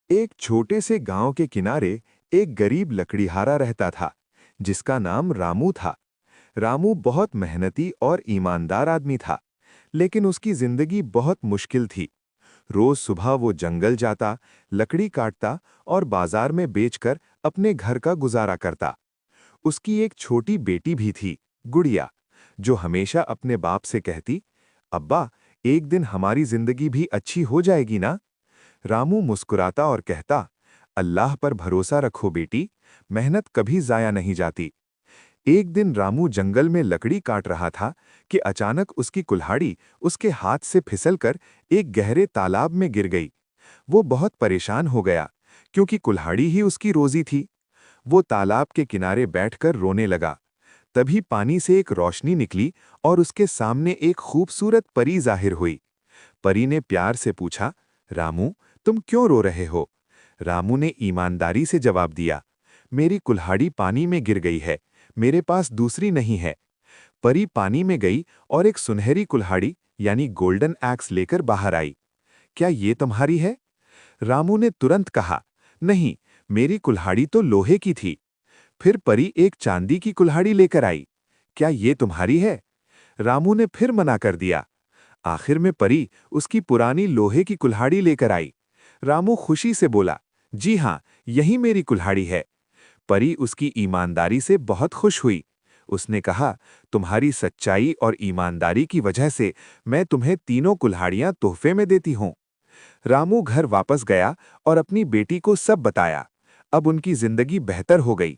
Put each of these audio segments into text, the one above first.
एक छोटे से गांव के किनारे एक गरीब लकड़ीहारा रहता था, जिसका नाम रामू था। रामू बहुत मेहनती और ईमानदार आदमी था, लेकिन उसकी जिंदगी बहुत मुश्किल थी। रोज सुबह वो जंगल जाता, लकड़ी काटता और बाजार में बेचकर अपने घर का गुजारा करता। उसकी एक छोटी बेटी भी थी, गुड़िया, जो हमेशा अपने बाप से कहती, अब्बा, एक दिन हमारी जिंदगी भी अच्छी हो जाएगी ना। रामू मुस्कुराता और कहता, अल्लाह पर भरोसा रखो बेटी, मेहनत कभी जाया नहीं जाती। एक दिन रामू जंगल में लकड़ी काट रहा था कि अचानक उसकी कुल्हाड़ी उसके हाथ से फिसलकर एक गहरे तालाब में गिर गई। वो बहुत परेशान हो गया, क्योंकि कुल्हाड़ी ही उसकी रोजी थी। वो तालाब के किनारे बैठकर रोने लगा। तभी पानी से एक रोशनी निकली और उसके सामने एक खूबसूरत परी जाहिर हुई। परी ने प्यार से पूछा, रामू, तुम क्यों रो रहे हो? रामू ने ईमानदारी से जवाब दिया, मेरी कुल्हाड़ी पानी में गिर गई है, मेरे पास दूसरी नहीं है। परी पानी में गई और एक सुनहरी कुल्हाड़ी यानी गोल्डन एक्स लेकर बाहर आई। क्या ये तुम्हारी है? रामू ने तुरंत कहा, नहीं, मेरी कुल्हाड़ी तो लोहे की थी। फिर परी एक चांदी की कुल्हाड़ी लेकर आई। क्या ये तुम्हारी है? रामू ने फिर मना कर दिया। आखिर में परी उसकी पुरानी लोहे की कुल्हाड़ी लेकर आई। रामू खुशी से बोला, जी हाँ, यही मेरी कुल्हाड़ी है। परी उसकी ईमानदारी से बहुत खुश हुई। उसने कहा, तुम्हारी सच्चाई और ईमानदारी की वजह से मैं तुम्हें तीनों कुल्हाड़ियां तोहफे में देती हूं। रामू घर वापस गया और अपनी बेटी को सब बताया। अब उनकी जिंदगी बेहतर हो गई।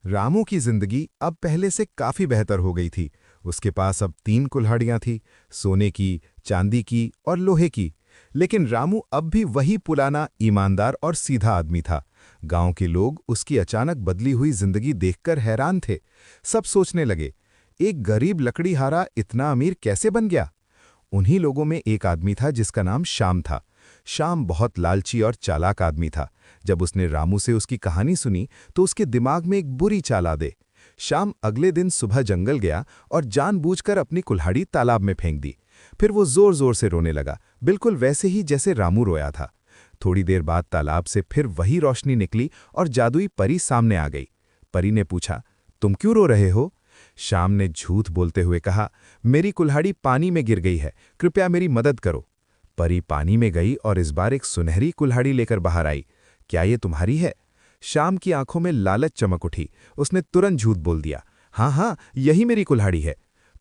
रामू की जिंदगी अब पहले से काफी बेहतर हो गई थी। उसके पास अब 3 कुल्हाड़ियां थी, सोने की, चांदी की और लोहे की। लेकिन रामू अब भी वही पुराना ईमानदार और सीधा आदमी था। गांव के लोग उसकी अचानक बदली हुई जिंदगी देखकर हैरान थे। सब सोचने लगे, एक गरीब लकड़ीहारा इतना अमीर कैसे बन गया? उन्हीं लोगों में एक आदमी था जिसका नाम श्याम था। श्याम बहुत लालची और चालाक आदमी था। जब उसने रामू से उसकी कहानी सुनी तो उसके दिमाग में एक बुरी चाल आ दे। श्याम अगले दिन सुबह जंगल गया और जानबूझकर अपनी कुल्हाड़ी तालाब में फेंक दी। फिर वो जोर जोर से रोने लगा, बिल्कुल वैसे ही जैसे रामू रोया था। थोड़ी देर बाद तालाब से फिर वही रोशनी निकली और जादुई परी सामने आ गई। परी ने पूछा, तुम क्यों रो रहे हो? श्याम ने झूठ बोलते हुए कहा, मेरी कुल्हाड़ी पानी में गिर गई है, कृपया मेरी मदद करो। परी पानी में गई और इस बार एक सुनहरी कुल्हाड़ी लेकर बाहर आई। क्या ये तुम्हारी है? श्याम की आंखों में लालच चमक उठी। उसने तुरंत झूठ बोल दिया, हाँ हाँ, यही मेरी कुल्हाड़ी है।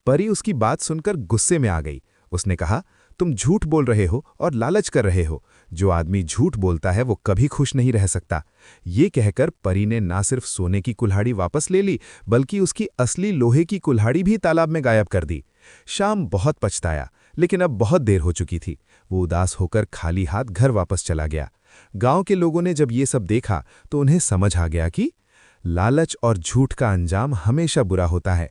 परी उसकी बात सुनकर गुस्से में आ गई। उसने कहा, तुम झूठ बोल रहे हो और लालच कर रहे हो। जो आदमी झूठ बोलता है वो कभी खुश नहीं रह सकता। ये कहकर परी ने ना सिर्फ सोने की कुल्हाड़ी वापस ले ली, बल्कि उसकी असली लोहे की कुल्हाड़ी भी तालाब में गायब कर दी। श्याम बहुत पछताया, लेकिन अब बहुत देर हो चुकी थी। वो उदास होकर खाली हाथ घर वापस चला गया। गांव के लोगों ने जब ये सब देखा तो उन्हें समझ आ गया कि लालच और झूठ का अंजाम हमेशा बुरा होता है।